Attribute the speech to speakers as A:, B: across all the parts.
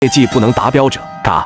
A: 业绩不能达标者，嘎。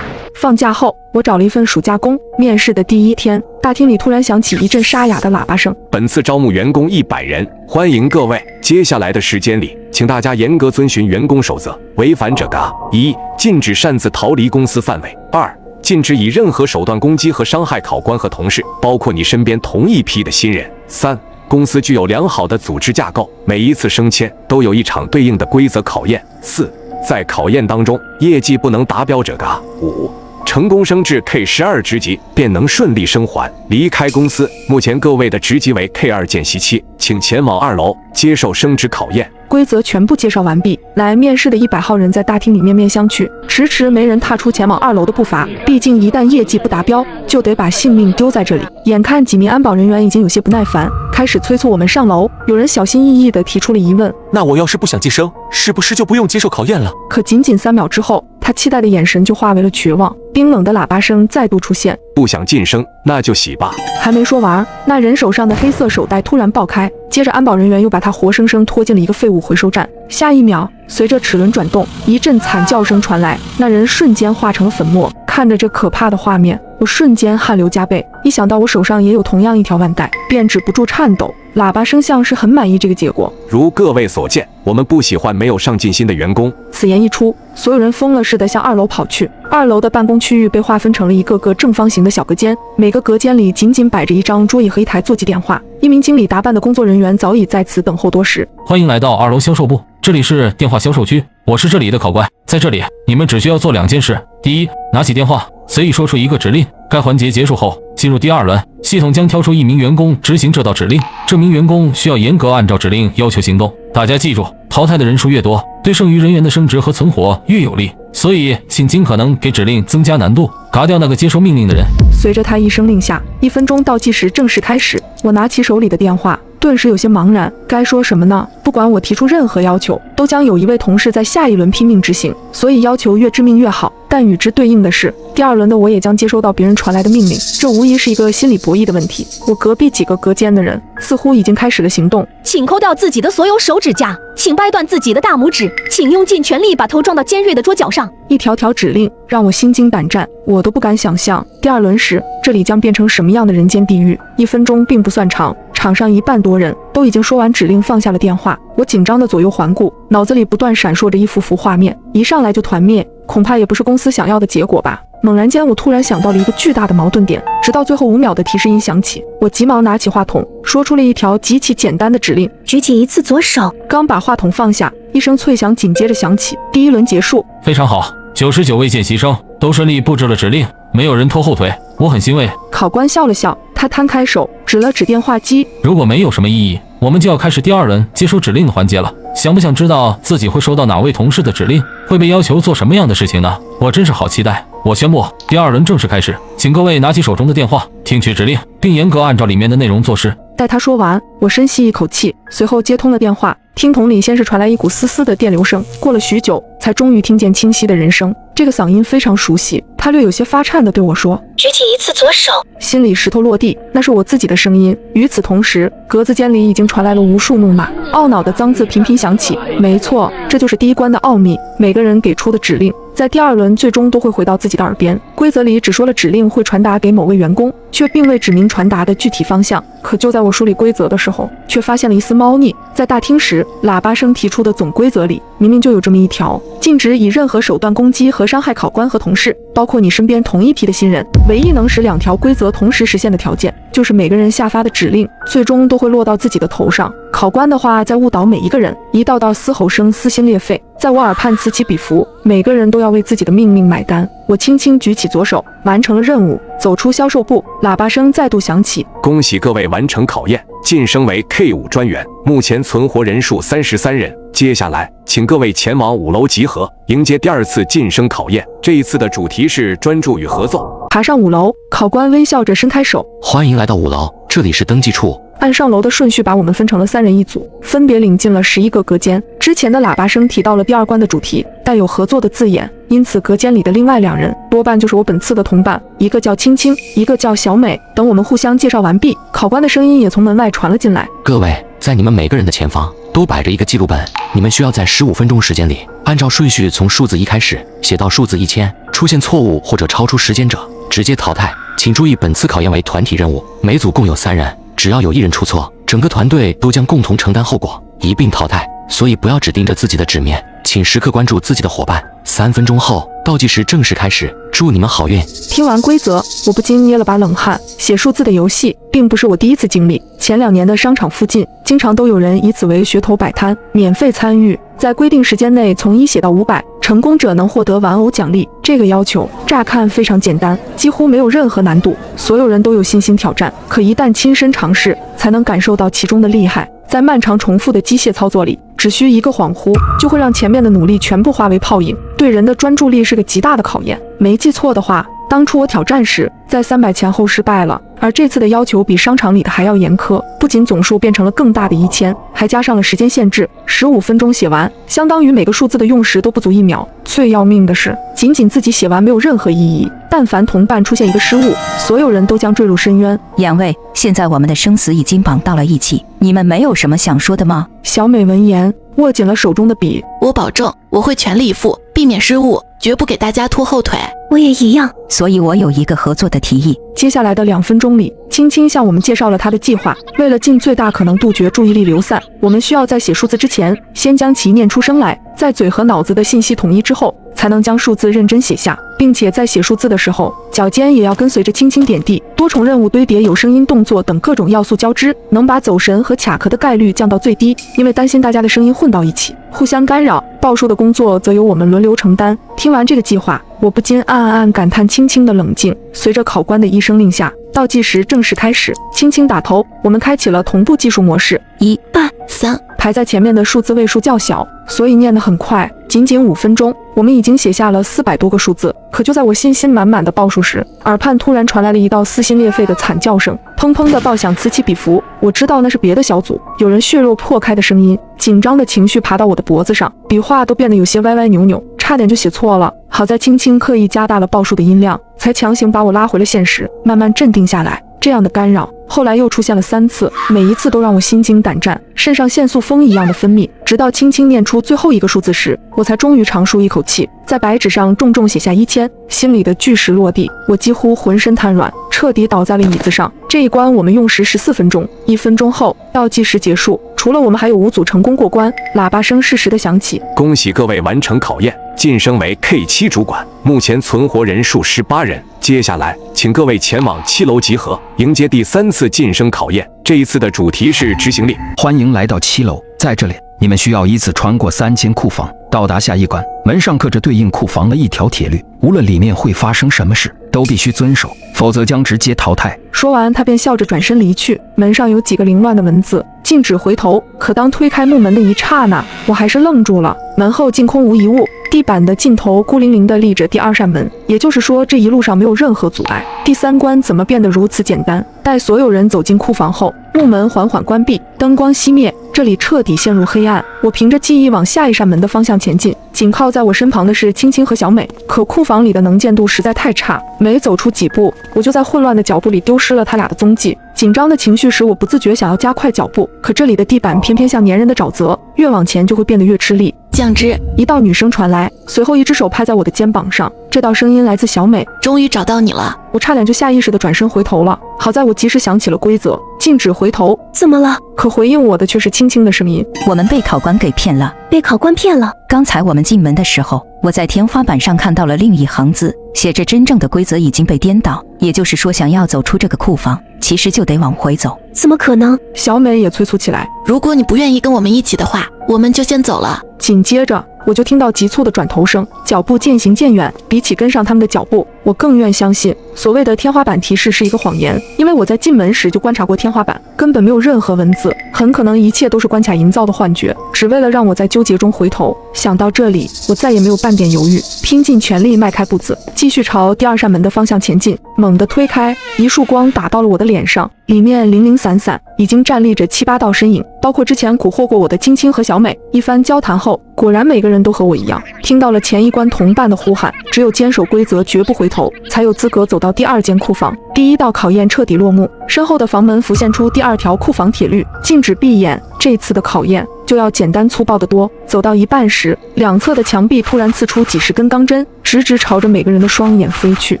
B: 放假后，我找了一份暑假工。面试的第一天，大厅里突然响起一阵沙哑的喇叭声。
A: 本次招募员工100人，欢迎各位。接下来的时间里，请大家严格遵循员工守则，违反者嘎：1. 禁止擅自逃离公司范围；2. 禁止以任何手段攻击和伤害考官和同事，包括你身边同一批的新人；3. 公司具有良好的组织架构，每一次升迁都有一场对应的规则考验；4. 在考验当中，业绩不能达标者嘎；5. 成功升至 K12 职级，便能顺利升还离开公司。目前各位的职级为 K2 见习期，请前往2楼接受升职考验。
B: 规则全部介绍完毕，来面试的100号人在大厅里面面相觑，迟迟没人踏出前往2楼的步伐。毕竟一旦业绩不达标，就得把性命丢在这里。眼看几名安保人员已经有些不耐烦，开始催促我们上楼。有人小心翼翼地提出了疑问：
C: 那我要是不想晋升，是不是就不用接受考验了？
B: 可仅仅3秒之后，他期待的眼神就化为了绝望。冰冷的喇叭声再度出现：
A: 不想晋升，那就洗吧。
B: 还没说完，那人手上的黑色手袋突然爆开，接着安保人员又把他活生生拖进了一个废物回收站。下一秒，随着齿轮转动，一阵惨叫声传来，那人瞬间化成了粉末。看着这可怕的画面，我瞬间汗流浃背。一想到我手上也有同样一条腕带，便止不住颤抖。喇叭声像是很满意这个结果。
A: 如各位所见，我们不喜欢没有上进心的员工。
B: 此言一出，所有人疯了似的向2楼跑去。2楼的办公区域被划分成了一个个正方形的小隔间，每个隔间里仅仅摆着一张桌椅和一台座机电话。一名经理打扮的工作人员早已在此等候多时。
D: 欢迎来到2楼销售部，这里是电话销售区，我是这里的考官。在这里，你们只需要做2件事：第一，拿起电话，随意说出一个指令。该环节结束后，进入第2轮，系统将挑出1名员工执行这道指令，这名员工需要严格按照指令要求行动。大家记住，淘汰的人数越多，对剩余人员的升职和存活越有利，所以请尽可能给指令增加难度，嘎掉那个接收命令的人。
B: 随着他一声令下，1分钟倒计时正式开始。我拿起手里的电话，顿时有些茫然，该说什么呢？不管我提出任何要求，都将有一位同事在下一轮拼命执行，所以要求越致命越好。但与之对应的是，第2轮的我也将接收到别人传来的命令，这无疑是一个心理博弈的问题。我隔壁几个隔间的人似乎已经开始了行动。
E: 请抠掉自己的所有手指甲，请掰断自己的大拇指，请用尽全力把头撞到尖锐的桌角上。
B: 一条条指令让我心惊胆战，我都不敢想象第2轮时这里将变成什么样的人间地狱。1分钟并不算长，场上1半多人都已经说完指令，放下了电话。我紧张的左右环顾，脑子里不断闪烁着一幅幅画面，一上来就团灭，恐怕也不是公司想要的结果吧。猛然间，我突然想到了一个巨大的矛盾点，直到最后5秒的提示音响起，我急忙拿起话筒，说出了一条极其简单的指令：
E: 举起一次左手。
B: 刚把话筒放下，一声脆响紧接着响起，第1轮结束。
D: 非常好，99位见习生都顺利布置了指令，没有人拖后腿，我很欣慰。
B: 考官笑了笑，他摊开手指了指电话机。
D: 如果没有什么异议，我们就要开始第2轮接收指令的环节了。想不想知道自己会收到哪位同事的指令，会被要求做什么样的事情呢？我真是好期待。我宣布第2轮正式开始，请各位拿起手中的电话，听取指令，并严格按照里面的内容做事。
B: 待他说完，我深吸一口气，随后接通了电话。听筒里先是传来一股丝丝的电流声，过了许久，才终于听见清晰的人声。这个嗓音非常熟悉，他略有些发颤地对我说：
E: 举起一次左手。
B: 心里石头落地，那是我自己的声音。与此同时，格子间里已经传来了无数怒骂，懊恼的脏字频频响起。没错，这就是第1关的奥秘，每个人给出的指令在第2轮最终都会回到自己的耳边。规则里只说了指令会传达给某位员工，却并未指明传达的具体方向。可就在我梳理规则的时候，却发现了一丝猫腻。在大厅时，喇叭声提出的总规则里明明就有这么一条：禁止以任何手段攻击和伤害考官和同事，包括你身边同一批的新人。唯一能使2条规则同时实现的条件，就是每个人下发的指令最终都会落到自己的头上。考官的话在误导每一个人，一道道嘶吼声撕心裂肺，在我耳畔此起彼伏，每个人都要为自己的命令买单。我轻轻举起左手，完成了任务，走出销售部，喇叭声再度响起：
A: 恭喜各位完成考验，晋升为 K5 专员，目前存活人数33人。接下来，请各位前往5楼集合，迎接第2次晋升考验。这一次的主题是专注与合作。
B: 爬上5楼，考官微笑着伸开手：
C: 欢迎来到5楼，这里是登记处。
B: 按上楼的顺序把我们分成了3人一组，分别领进了11个隔间。之前的喇叭声提到了第2关的主题，带有合作的字眼，因此隔间里的另外2人多半就是我本次的同伴，一个叫青青，一个叫小美。等我们互相介绍完毕，考官的声音也从门外传了进来：
C: 各位，在你们每个人的前方都摆着一个记录本，你们需要在15分钟时间里，按照顺序从数字1开始写到数字1000，出现错误或者超出时间者直接淘汰。请注意，本次考验为团体任务，每组共有3人，只要有1人出错，整个团队都将共同承担后果，一并淘汰。所以不要只盯着自己的纸面，请时刻关注自己的伙伴。3分钟后，倒计时正式开始，祝你们好运。
B: 听完规则，我不禁捏了把冷汗。写数字的游戏并不是我第一次经历，前2年的商场附近经常都有人以此为噱头摆摊，免费参与，在规定时间内从1写到500，成功者能获得玩偶奖励。这个要求乍看非常简单，几乎没有任何难度，所有人都有信心挑战。可一旦亲身尝试，才能感受到其中的厉害。在漫长重复的机械操作里，只需一个恍惚，就会让前面的努力全部化为泡影，对人的专注力是个极大的考验。没记错的话，当初我挑战时，在300前后失败了，而这次的要求比商场里的还要严苛，不仅总数变成了更大的1000，还加上了时间限制，15分钟写完，相当于每个数字的用时都不足1秒。最要命的是，仅仅自己写完没有任何意义，但凡同伴出现一个失误，所有人都将坠入深渊。
F: 两位，现在我们的生死已经绑到了一起，你们没有什么想说的吗？
B: 小美闻言，握紧了手中的笔。
G: 我保证，我会全力以赴，避免失误，绝不给大家拖后腿。
E: 我也一样。
F: 所以我有一个合作的提议。
B: 接下来的2分钟里，青青向我们介绍了他的计划。为了尽最大可能杜绝注意力流散，我们需要在写数字之前，先将其念出声来，在嘴和脑子的信息统一之后，才能将数字认真写下，并且在写数字的时候，脚尖也要跟随着轻轻点地。多重任务堆叠、有声音、动作等各种要素交织，能把走神和卡壳的概率降到最低。因为担心大家的声音混到一起，互相干扰，报数的工作则由我们轮流承担。听完这个计划，我不禁暗感叹青青的冷静。随着考官的一声令下，倒计时正式开始。轻轻打头，我们开启了同步计数模式。
G: 1、8、3。
B: 排在前面的数字位数较小，所以念得很快。仅仅5分钟，我们已经写下了400多个数字。可就在我信心满满的报数时，耳畔突然传来了一道撕心裂肺的惨叫声，砰砰的爆响，此起彼伏。我知道那是别的小组有人血肉破开的声音。紧张的情绪爬到我的脖子上，笔画都变得有些歪歪扭扭，差点就写错了。好在青青刻意加大了报数的音量，才强行把我拉回了现实，慢慢镇定下来。这样的干扰后来又出现了3次，每一次都让我心惊胆战，肾上腺素风一样的分泌。直到轻轻念出最后一个数字时，我才终于长舒一口气，在白纸上重重写下1000，心里的巨石落地，我几乎浑身瘫软，彻底倒在了椅子上。这一关我们用时14分钟，1分钟后倒计时结束，除了我们还有5组成功过关。喇叭声适时的响起，
A: 恭喜各位完成考验，晋升为 K7 主管，目前存活人数18人。接下来请各位前往7楼集合，迎接第3次晋升考验。这一次的主题是执行力。
H: 欢迎来到7楼，在这里你们需要依次穿过3间库房，到达下一关。门上刻着对应库房的一条铁律，无论里面会发生什么事，都必须遵守，否则将直接淘汰。
B: 说完，他便笑着转身离去。门上有几个凌乱的文字，禁止回头。可当推开木门的一刹那，我还是愣住了。门后竟空无一物，地板的尽头孤零零地立着第2扇门，也就是说，这一路上没有任何阻碍。第3关怎么变得如此简单？待所有人走进库房后，木门缓缓关闭，灯光熄灭，这里彻底陷入黑暗。我凭着记忆往下一扇门的方向前进，紧靠在我身旁的是青青和小美。可库房里的能见度实在太差，每走出几步，我就在混乱的脚步里丢失了他俩的踪迹。紧张的情绪使我不自觉想要加快脚步，可这里的地板偏偏像粘人的沼泽，越往前就会变得越吃力。
G: 酱汁，
B: 一道女声传来，随后一只手拍在我的肩膀上。这道声音来自小美。
G: 终于找到你了。
B: 我差点就下意识地转身回头了，好在我及时想起了规则，禁止回头。
E: 怎么了？
B: 可回应我的却是轻轻的声音。
F: 我们被考官给骗了。
E: 被考官骗了？
F: 刚才我们进门的时候，我在天花板上看到了另一行字，写着真正的规则已经被颠倒，也就是说想要走出这个库房，其实就得往回走。
E: 怎么可能？
B: 小美也催促起来。
G: 如果你不愿意跟我们一起的话，我们就先走了。
B: 紧接着我就听到急促的转头声，脚步渐行渐远。比起跟上他们的脚步，我更愿相信所谓的天花板提示是一个谎言，因为我在进门时就观察过天花板，根本没有任何文字，很可能一切都是关卡营造的幻觉，只为了让我在纠结中回头。想到这里，我再也没有半点犹豫，拼尽全力迈开步子，继续朝第2扇门的方向前进。猛地推开，一束光打到了我的脸上，里面零零散散，已经站立着7、8道身影，包括之前蛊惑过我的青青和小美。一番交谈后，果然每个人都和我一样，听到了前一关同伴的呼喊，只有坚守规则绝不回头，才有资格走到到第2间库房。第1道考验彻底落幕，身后的房门浮现出第2条库房铁律：禁止闭眼。这次的考验就要简单粗暴得多。走到一半时，两侧的墙壁突然刺出几十根钢针，直直朝着每个人的双眼飞去，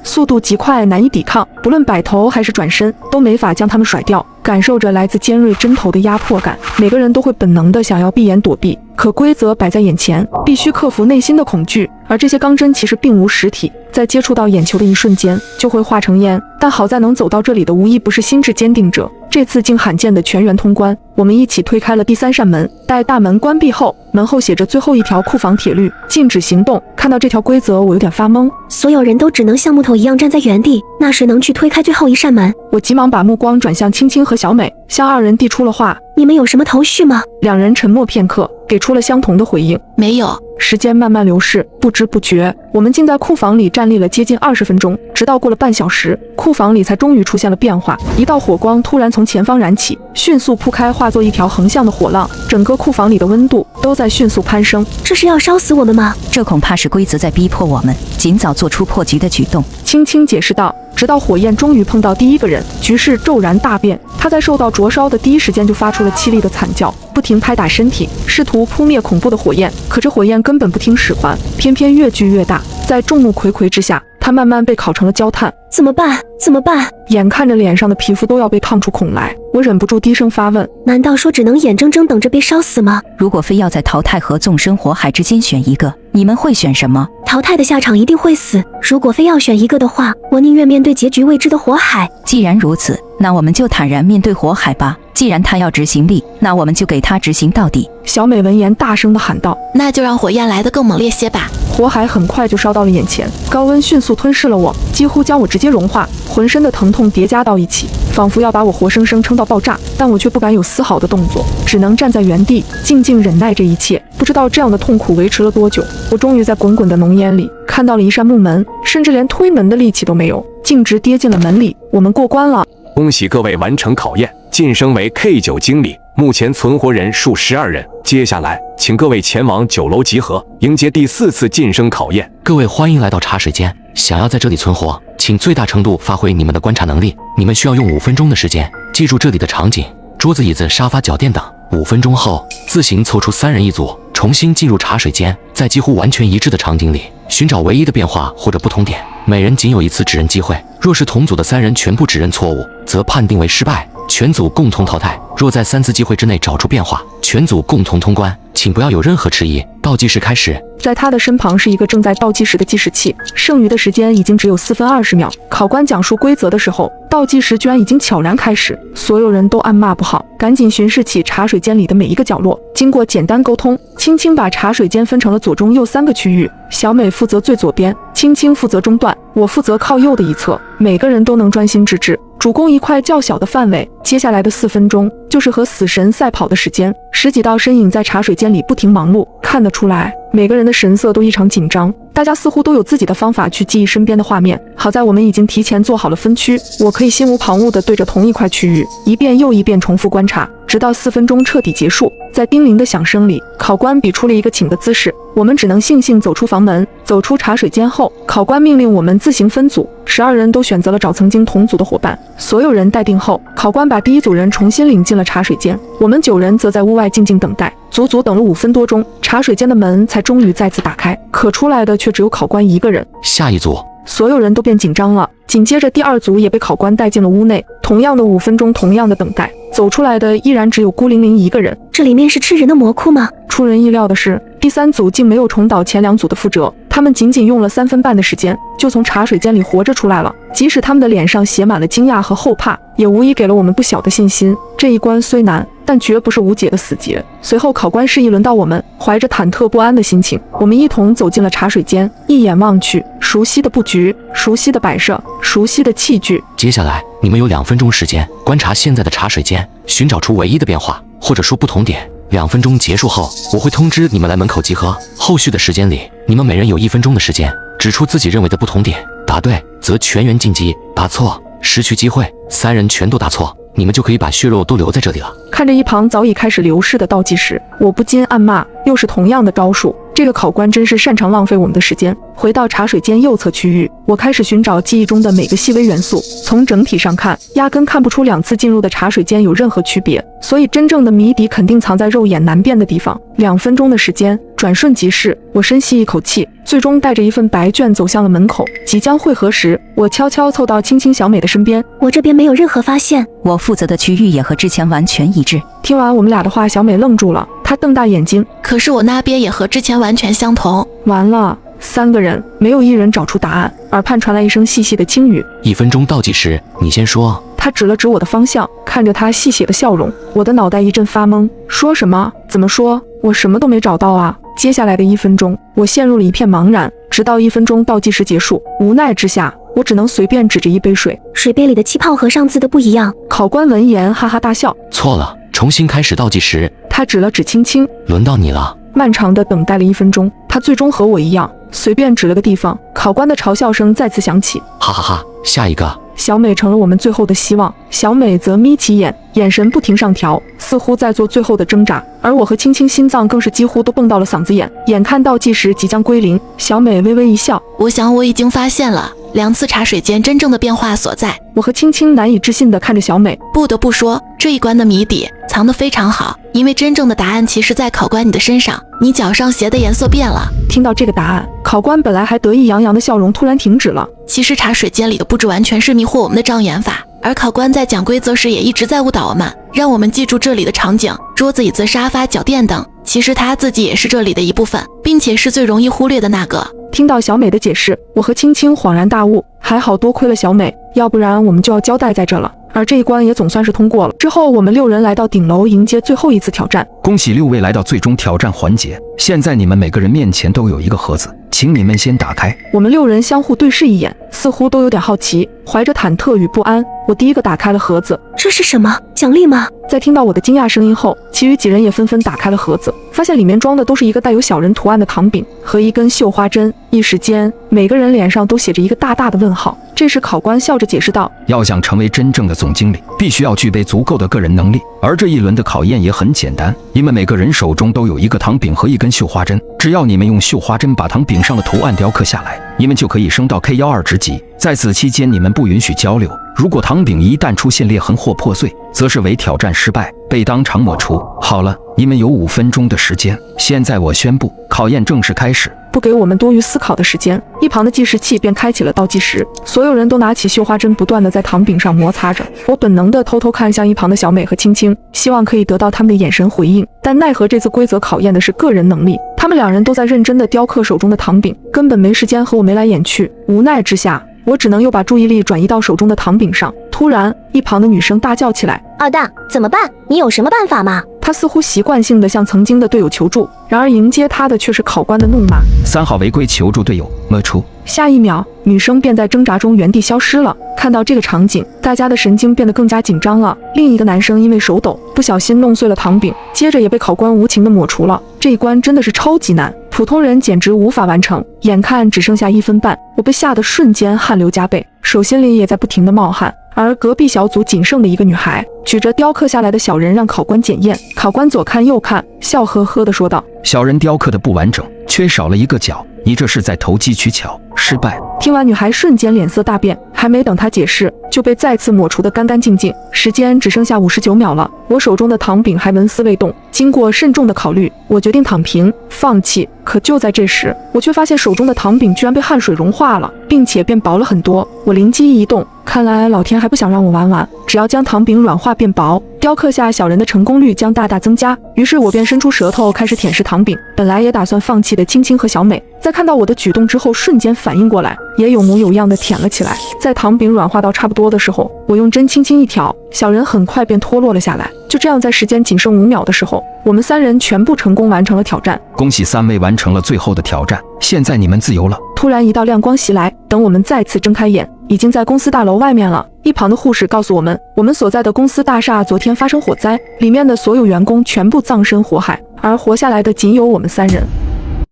B: 速度极快，难以抵抗。不论摆头还是转身，都没法将它们甩掉。感受着来自尖锐针头的压迫感，每个人都会本能的想要闭眼躲避。可规则摆在眼前，必须克服内心的恐惧。而这些钢针其实并无实体，在接触到眼球的一瞬间就会化成烟。但好在能走到这里的无一不是心智坚定者。这次竟罕见的全员通关，我们一起推开了第3扇门。待大门关闭后，门后写着最后一条库房铁律：禁止行动。看到这条规则，我有点发懵。
E: 所有人都只能像木头一样站在原地，那谁能去推开最后一扇门？
B: 我急忙把目光转向青青和小美，向2人递出了话：
E: 你们有什么头绪吗
B: ？2人沉默片刻，给出了相同的回应：
G: 没有。
B: 时间慢慢流逝，不知不觉，我们竟在库房里站立了接近20分钟，直到过了半小时，库房里才终于出现了变化。一道火光突然从前方燃起，迅速铺开，化作一条横向的火浪，整个库房里的温度都在迅速攀升。
E: 这是要烧死我们吗？
F: 这恐怕是规则在逼迫我们尽早做出破局的举动。
B: 青青解释道。直到火焰终于碰到第1个人，局势骤然大变。他在受到灼烧的第一时间就发出了凄厉的惨叫，不停拍打身体，试图扑灭恐怖的火焰。可这火焰根本不听使唤，偏偏越聚越大。在众目睽睽之下，他慢慢被烤成了焦炭。
E: 怎么办？怎么办？
B: 眼看着脸上的皮肤都要被烫出孔来，我忍不住低声发问：
E: 难道说只能眼睁睁等着被烧死吗？
F: 如果非要在淘汰和纵生火海之间选一个，你们会选什么？
E: 淘汰的下场一定会死。如果非要选一个的话，我宁愿面对结局未知的火海。
F: 既然如此，那我们就坦然面对火海吧。既然他要执行力，那我们就给他执行到底。
B: 小美闻言大声地喊道：
G: 那就让火焰来得更猛烈些吧。
B: 火海很快就烧到了眼前，高温迅速吞噬了我，几乎将我直接融化，浑身的疼痛叠加到一起，仿佛要把我活生生撑到爆炸。但我却不敢有丝毫的动作，只能站在原地静静忍耐这一切。不知道这样的痛苦维持了多久，我终于在滚滚的浓烟里看到了一扇木门，甚至连推门的力气都没有，径直跌进了门里。我们过关了，
A: 恭喜各位完成考验，晋升为 K9 经理。目前存活人数12人，接下来请各位前往9楼集合，迎接第4次晋升考验。
C: 各位欢迎来到茶水间，想要在这里存活，请最大程度发挥你们的观察能力。你们需要用5分钟的时间，记住这里的场景、桌子、椅子、沙发、脚垫等。5分钟后，自行凑出3人一组，重新进入茶水间，在几乎完全一致的场景里，寻找唯一的变化或者不同点。每人仅有1次指认机会，若是同组的3人全部指认错误，则判定为失败，全组共同淘汰。若在3次机会之内找出变化，全组共同通关。请不要有任何迟疑，倒计时开始。
B: 在他的身旁是一个正在倒计时的计时器，剩余的时间已经只有4分20秒。考官讲述规则的时候，倒计时居然已经悄然开始，所有人都暗骂不好，赶紧巡视起茶水间里的每一个角落。经过简单沟通，青青把茶水间分成了左中右3个区域，小美负责最左边，青青负责中段，我负责靠右的一侧。每个人都能专心致志，主攻一块较小的范围。接下来的4分钟就是和死神赛跑的时间，10几道身影在茶水间里不停忙碌，看得出来每个人的神色都异常紧张，大家似乎都有自己的方法去记忆身边的画面。好在我们已经提前做好了分区，我可以心无旁骛地对着同一块区域一遍又一遍重复观察，直到4分钟彻底结束。在叮铃的响声里，考官比出了一个请的姿势，我们只能悻悻走出房门。走出茶水间后，考官命令我们自行分组，12人都选择了找曾经同组的伙伴。所有人待定后，考官把第1组人重新领进了茶水间，我们9人则在屋外静静等待。足足等了5分多钟，茶水间的门才终于再次打开，可出来的却只有考官1个人。
C: 下一组，
B: 所有人都变紧张了。紧接着第2组也被考官带进了屋内，同样的5分钟，同样的等待，走出来的依然只有孤零零1个人。
E: 这里面是吃人的魔窟吗？
B: 出人意料的是，第3组竟没有重蹈前2组的覆辙，他们仅仅用了3分半的时间，就从茶水间里活着出来了。即使他们的脸上写满了惊讶和后怕，也无疑给了我们不小的信心。这一关虽难，但绝不是无解的死结。随后考官示意轮到我们，怀着忐忑不安的心情，我们一同走进了茶水间。一眼望去，熟悉的布局，熟悉的摆设，熟悉的器具。
C: 接下来你们有2分钟时间观察现在的茶水间，寻找出唯一的变化或者说不同点。2分钟结束后，我会通知你们来门口集合。后续的时间里，你们每人有1分钟的时间，指出自己认为的不同点。答对则全员晋级，答错失去机会。3人全都答错，你们就可以把血肉都留在这里了。
B: 看着一旁早已开始流逝的倒计时，我不禁暗骂，又是同样的招数，这个考官真是擅长浪费我们的时间。回到茶水间右侧区域，我开始寻找记忆中的每个细微元素。从整体上看，压根看不出2次进入的茶水间有任何区别，所以真正的谜底肯定藏在肉眼难辨的地方。2分钟的时间转瞬即逝，我深吸一口气，最终带着一份白卷走向了门口。即将汇合时，我悄悄凑到青青小美的身边，
E: 我这边没有任何发现。
F: 我负责的区域也和之前完全一致。
B: 听完我们俩的话，小美愣住了，她瞪大眼睛，
G: 可是我那边也和之前完全相同。
B: 完了，3个人没有一人找出答案。耳畔传来一声细细的轻语
C: 1分钟倒计时，你先说。
B: 他指了指我的方向，看着他戏谑的笑容，我的脑袋一阵发懵。说什么？怎么说？我什么都没找到啊！接下来的1分钟，我陷入了一片茫然，直到1分钟倒计时结束，无奈之下，我只能随便指着一杯水，
E: 水杯里的气泡和上次的不一样。
B: 考官闻言哈哈大笑，
C: 错了，重新开始倒计时。
B: 他指了指青青，
C: 轮到你了。
B: 漫长的等待了1分钟，他最终和我一样，随便指了个地方。考官的嘲笑声再次响起，
C: 哈哈哈，下一个。
B: 小美成了我们最后的希望，小美则眯起眼，眼神不停上调，似乎在做最后的挣扎。而我和青青心脏更是几乎都蹦到了嗓子眼。眼看倒计时即将归零，小美微微一笑，
G: 我想我已经发现了2次茶水间真正的变化所在。
B: 我和青青难以置信地看着小美，
G: 不得不说，这一关的谜底藏得非常好，因为真正的答案其实在考官你的身上，你脚上鞋的颜色变了。
B: 听到这个答案，考官本来还得意洋洋的笑容突然停止了。
G: 其实茶水间里的布置完全是迷惑我们的障眼法，而考官在讲规则时也一直在误导我们，让我们记住这里的场景，桌子、椅子、沙发、脚垫等。其实他自己也是这里的一部分，并且是最容易忽略的那个。
B: 听到小美的解释，我和青青恍然大悟，还好多亏了小美，要不然我们就要交代在这了。而这一关也总算是通过了。之后我们6人来到顶楼迎接最后一次挑战。
H: 恭喜6位来到最终挑战环节，现在你们每个人面前都有一个盒子，请你们先打开。
B: 我们6人相互对视一眼，似乎都有点好奇，怀着忐忑与不安，我第一个打开了盒子。
E: 这是什么？奖励吗？
B: 在听到我的惊讶声音后，其余几人也纷纷打开了盒子，发现里面装的都是一个带有小人图案的糖饼和一根绣花针。一时间，每个人脸上都写着一个大大的问号。这时考官笑着解释道，
H: 要想成为真正的总经理，必须要具备足够的个人能力，而这一轮的考验也很简单，你们每个人手中都有一个糖饼和一根绣花针，只要你们用绣花针把糖饼上的图案雕刻下来，你们就可以升到 K12职级。在此期间，你们不允许交流，如果糖饼一旦出现裂痕或破碎，则是为挑战失败，被当场抹除。好了，你们有5分钟的时间，现在我宣布，考验正式开始。
B: 不给我们多余思考的时间，一旁的计时器便开启了倒计时。所有人都拿起绣花针，不断地在糖饼上摩擦着。我本能地偷偷看向一旁的小美和青青，希望可以得到他们的眼神回应。但奈何这次规则考验的是个人能力，他们2人都在认真地雕刻手中的糖饼，根本没时间和我眉来眼去。无奈之下，我只能又把注意力转移到手中的糖饼上。突然，一旁的女生大叫起来：“
E: 二蛋，怎么办？你有什么办法吗？”
B: 她似乎习惯性地向曾经的队友求助，然而迎接她的却是考官的怒骂
H: ：“3号违规求助队友，抹除。”
B: 下一秒，女生便在挣扎中原地消失了。看到这个场景，大家的神经变得更加紧张了。另一个男生因为手抖，不小心弄碎了糖饼，接着也被考官无情地抹除了。这一关真的是超级难，普通人简直无法完成。眼看只剩下1分半，我被吓得瞬间汗流浃背，手心里也在不停地冒汗。而隔壁小组仅剩的一个女孩举着雕刻下来的小人让考官检验。考官左看右看，笑呵呵地说道：“
H: 小人雕刻的不完整，缺少了一个角，你这是在投机取巧，失败。”
B: 听完，女孩瞬间脸色大变，还没等她解释，就被再次抹除得干干净净。时间只剩下59秒了，我手中的糖饼还纹丝未动。经过慎重的考虑，我决定躺平放弃。可就在这时，我却发现手中的糖饼居然被汗水融化了，并且变薄了很多。我灵机一动，看来老天还不想让我玩完，只要将糖饼软化变薄，雕刻下小人的成功率将大大增加。于是我便伸出舌头开始舔舐糖饼。本来也打算放弃的青青和小美，在看到我的举动之后，瞬间反应过来，也有模有样的舔了起来。在糖饼软化到差不多的时候，我用针轻轻一挑，小人很快便脱落了下来。就这样，在时间仅剩5秒的时候，我们3人全部成功完成了挑战。
H: 恭喜3位完成了最后的挑战，现在你们自由了。
B: 突然一道亮光袭来，等我们再次睁开眼，已经在公司大楼外面了。一旁的护士告诉我们，我们所在的公司大厦昨天发生火灾，里面的所有员工全部葬身火海，而活下来的仅有我们3人。